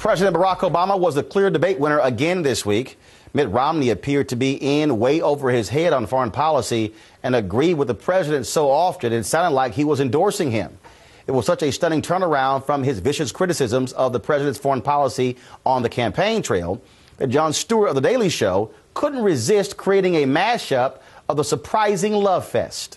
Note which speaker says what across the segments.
Speaker 1: President Barack Obama was the clear debate winner again this week. Mitt Romney appeared to be in way over his head on foreign policy and agreed with the president so often it sounded like he was endorsing him. It was such a stunning turnaround from his vicious criticisms of the president's foreign policy on the campaign trail that Jon Stewart of The Daily Show couldn't resist creating a mashup of the surprising love fest.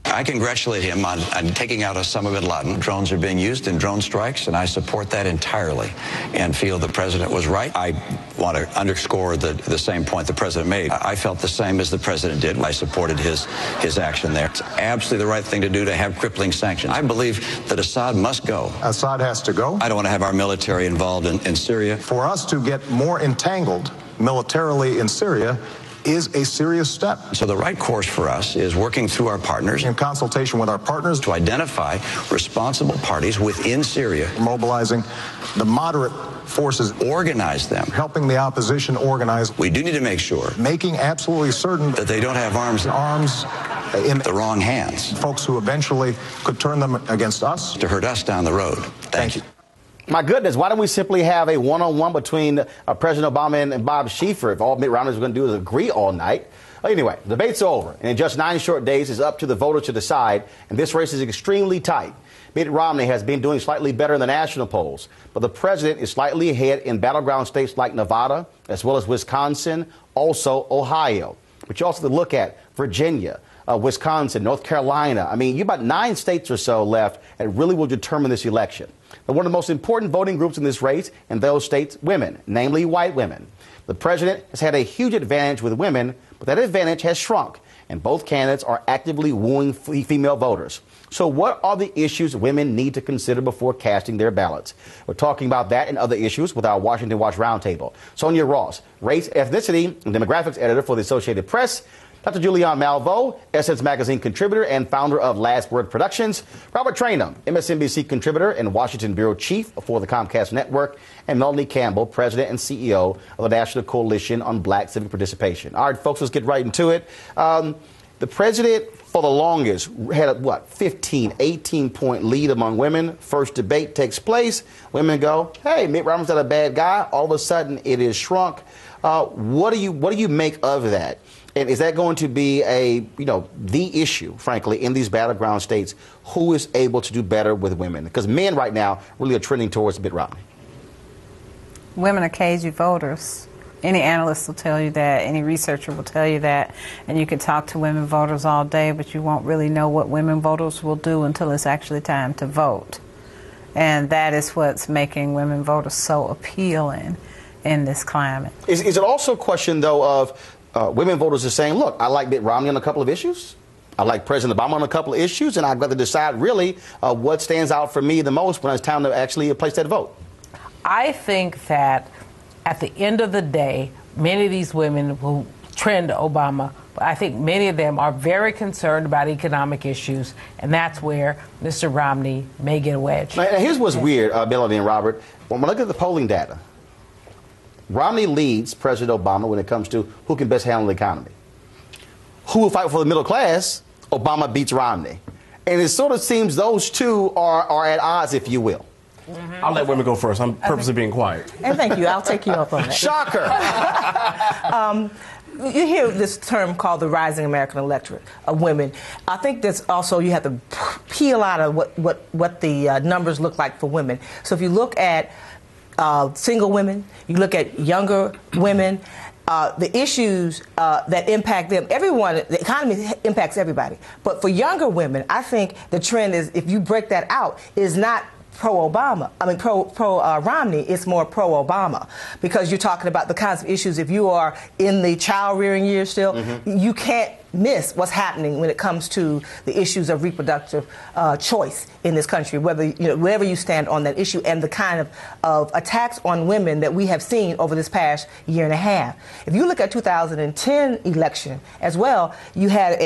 Speaker 2: I congratulate him on taking out Osama bin Laden. Drones are being used in drone strikes, and I support that entirely and feel the president was right. I want to underscore the same point the president made. I felt the same as the president did. I supported his action there. It's absolutely the right thing to do to have crippling sanctions. I believe that Assad must go.
Speaker 3: Assad has to go.
Speaker 2: I don't want to have our military involved in Syria.
Speaker 3: For us to get more entangled militarily in Syria is a serious step.
Speaker 2: So the right course for us is working through our partners.
Speaker 3: In consultation with our partners.
Speaker 2: To identify responsible parties within Syria.
Speaker 3: Mobilizing the moderate forces.
Speaker 2: Organize them.
Speaker 3: Helping the opposition organize.
Speaker 2: We do need to make sure.
Speaker 3: Making absolutely certain.
Speaker 2: That they don't have arms in the wrong hands.
Speaker 3: Folks who eventually could turn them against us.
Speaker 2: To hurt us down the road. Thank you.
Speaker 1: My goodness, why don't we simply have a one-on-one between President Obama and Bob Schieffer if all Mitt Romney is going to do is agree all night? Anyway, the debate's over, and in just 9 short days, it's up to the voters to decide, and this race is extremely tight. Mitt Romney has been doing slightly better in the national polls, but the president is slightly ahead in battleground states like Nevada, as well as Wisconsin, also Ohio. But you also have to look at Virginia, Wisconsin, North Carolina. I mean, you've about 9 states or so left that really will determine this election. But one of the most important voting groups in this race in those states, women, namely white women. The president has had a huge advantage with women, but that advantage has shrunk, and both candidates are actively wooing female voters. So what are the issues women need to consider before casting their ballots? We're talking about that and other issues with our Washington Watch Roundtable. Sonya Ross, race, ethnicity, and demographics editor for the Associated Press. Dr. Julianne Malveaux, Essence Magazine contributor and founder of Last Word Productions. Robert Traynham, MSNBC contributor and Washington bureau chief for the Comcast Network. And Melanie Campbell, president and CEO of the National Coalition on Black Civic Participation. All right, folks, let's get right into it. The president, for the longest, had a, 15, 18-point lead among women. First debate takes place. Women go, hey, Mitt Romney's not a bad guy. All of a sudden, it is shrunk. What do you make of that? And is that going to be the issue, frankly, in these battleground states? Who is able to do better with women? Because men right now really are trending towards Mitt Romney.
Speaker 4: Women are cagey voters. Any analyst will tell you that. Any researcher will tell you that. And you can talk to women voters all day, but you won't really know what women voters will do until it's actually time to vote. And that is what's making women voters so appealing in this climate.
Speaker 1: Is it also a question, though, of women voters are saying, look, I like Mitt Romney on a couple of issues. I like President Obama on a couple of issues, and I've got to decide really what stands out for me the most when it's time to actually place that vote.
Speaker 5: I think that at the end of the day, many of these women will trend to Obama. But I think many of them are very concerned about economic issues, and that's where Mr. Romney may get a wedge.
Speaker 1: Now, here's what's weird, Melanie and Robert. When we look at the polling data, Romney leads President Obama when it comes to who can best handle the economy. Who will fight for the middle class? Obama beats Romney. And it sort of seems those two are at odds, if you will.
Speaker 6: Mm-hmm. I'll let women go first. I'm purposely being quiet.
Speaker 7: And thank you. I'll take you up on that.
Speaker 1: Shocker.
Speaker 7: You hear this term called the rising American electorate of women. I think that's also, you have to peel out of what the numbers look like for women. So if you look at single women, you look at younger women, the issues that impact them, the economy impacts everybody. But for younger women, I think the trend is, if you break that out, is not pro-Obama. I mean, pro-Romney, it's more pro-Obama, because you're talking about the kinds of issues. If you are in the child-rearing years still, you can't miss what's happening when it comes to the issues of reproductive choice in this country, wherever you stand on that issue, and the kind of attacks on women that we have seen over this past year and a half. If you look at 2010 election as well, you had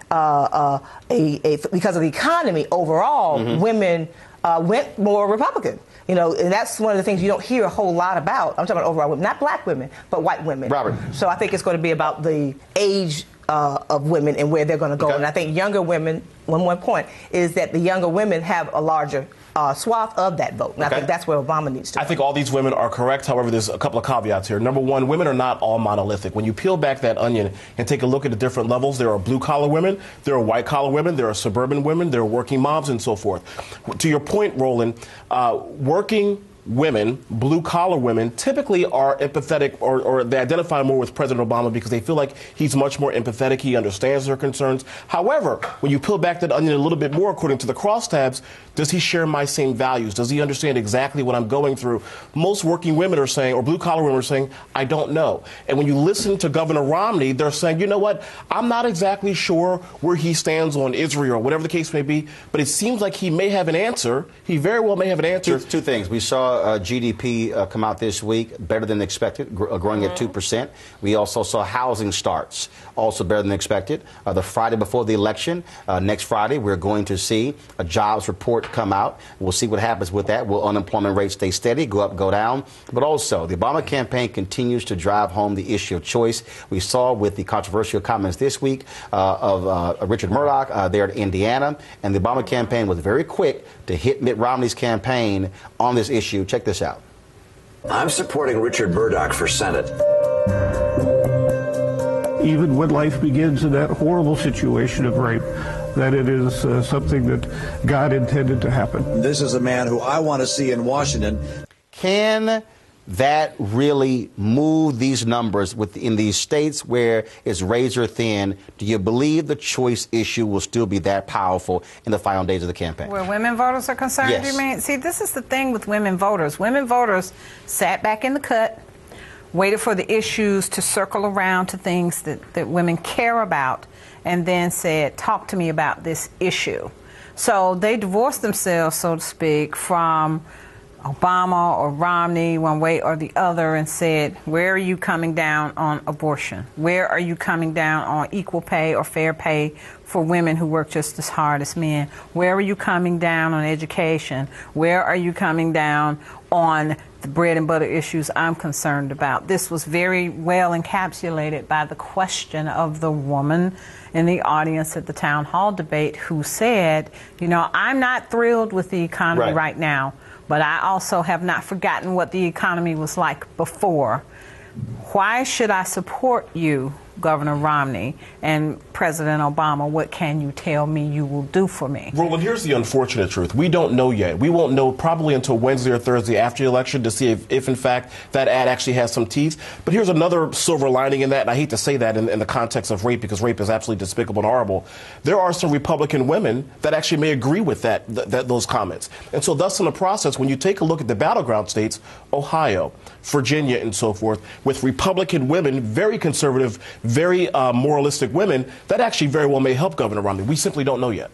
Speaker 7: because of the economy overall, women went more Republican. And that's one of the things you don't hear a whole lot about. I'm talking about overall women, not black women, but white women.
Speaker 1: Robert.
Speaker 7: So I think it's going to be about the age of women and where they're going to go.
Speaker 1: Okay.
Speaker 7: And I think younger women, one point, is that the younger women have a larger swath of that vote. And I think that's where Obama needs to
Speaker 6: I think all these women are correct. However, there's a couple of caveats here. Number one, women are not all monolithic. When you peel back that onion and take a look at the different levels, there are blue-collar women, there are white-collar women, there are suburban women, there are working moms, and so forth. To your point, Roland, working women, blue-collar women, typically are empathetic or they identify more with President Obama because they feel like he's much more empathetic. He understands their concerns. However, when you peel back that onion a little bit more, according to the crosstabs, does he share my same values? Does he understand exactly what I'm going through? Most working women are saying, or blue-collar women are saying, I don't know. And when you listen to Governor Romney, they're saying, you know what, I'm not exactly sure where he stands on Israel, or whatever the case may be, but it seems like he may have an answer. He very well may have an answer.
Speaker 1: Two things. We saw GDP come out this week, better than expected, growing at 2%. We also saw housing starts, also better than expected. The Friday before the election, next Friday, we're going to see a jobs report come out. We'll see what happens with that. Will unemployment rates stay steady, go up, go down? But also, the Obama campaign continues to drive home the issue of choice. We saw with the controversial comments this week of Richard Murdoch there in Indiana, and the Obama campaign was very quick to hit Mitt Romney's campaign on this issue. Check this out.
Speaker 8: I'm supporting Richard Murdoch for Senate.
Speaker 9: Even when life begins in that horrible situation of rape, that it is something that God intended to happen.
Speaker 8: This is a man who I want to see in Washington.
Speaker 1: Can that really move these numbers within these states where it's razor thin? Do you believe the choice issue will still be that powerful in the final days of the campaign?
Speaker 4: Where women voters are concerned,
Speaker 1: Yes.
Speaker 4: you mean? See, this is the thing with women voters. Women voters sat back in the cut, waited for the issues to circle around to things that women care about, and then said, talk to me about this issue. So they divorced themselves, so to speak, from Obama or Romney, one way or the other, and said, where are you coming down on abortion? Where are you coming down on equal pay or fair pay for women who work just as hard as men? Where are you coming down on education? Where are you coming down on the bread and butter issues I'm concerned about? This was very well encapsulated by the question of the woman in the audience at the town hall debate who said, you know, I'm not thrilled with the economy right now, but I also have not forgotten what the economy was like before. Why should I support you, Governor Romney, and President Obama? What can you tell me you will do for me?
Speaker 6: Roland, here's the unfortunate truth. We don't know yet. We won't know probably until Wednesday or Thursday after the election to see if in fact, that ad actually has some teeth. But here's another silver lining in that, and I hate to say that in the context of rape, because rape is absolutely despicable and horrible. There are some Republican women that actually may agree with those comments. And so thus in the process, when you take a look at the battleground states, Ohio, Virginia, and so forth, with Republican women, very conservative, very moralistic women, that actually very well may help Governor Romney. We simply don't know yet.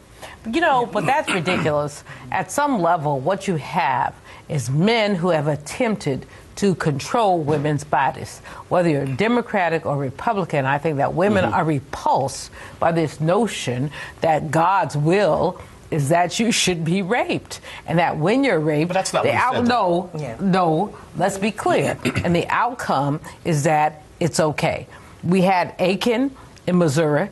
Speaker 5: You know, but that's ridiculous. At some level, what you have is men who have attempted to control women's bodies. Whether you're Democratic or Republican, I think that women are repulsed by this notion that God's will is that you should be raped, and that when you're raped,
Speaker 6: but that's not what he said.
Speaker 5: No, let's be clear. And the outcome is that it's okay. We had Aiken in Missouri.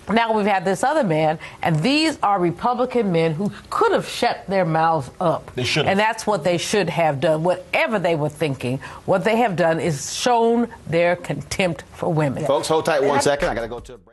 Speaker 5: Now we've had this other man, and these are Republican men who could have shut their mouths up.
Speaker 6: They should have.
Speaker 5: And that's what they should have done. Whatever they were thinking, what they have done is shown their contempt for women.
Speaker 1: Folks, hold tight 1 second. I got to go to a break.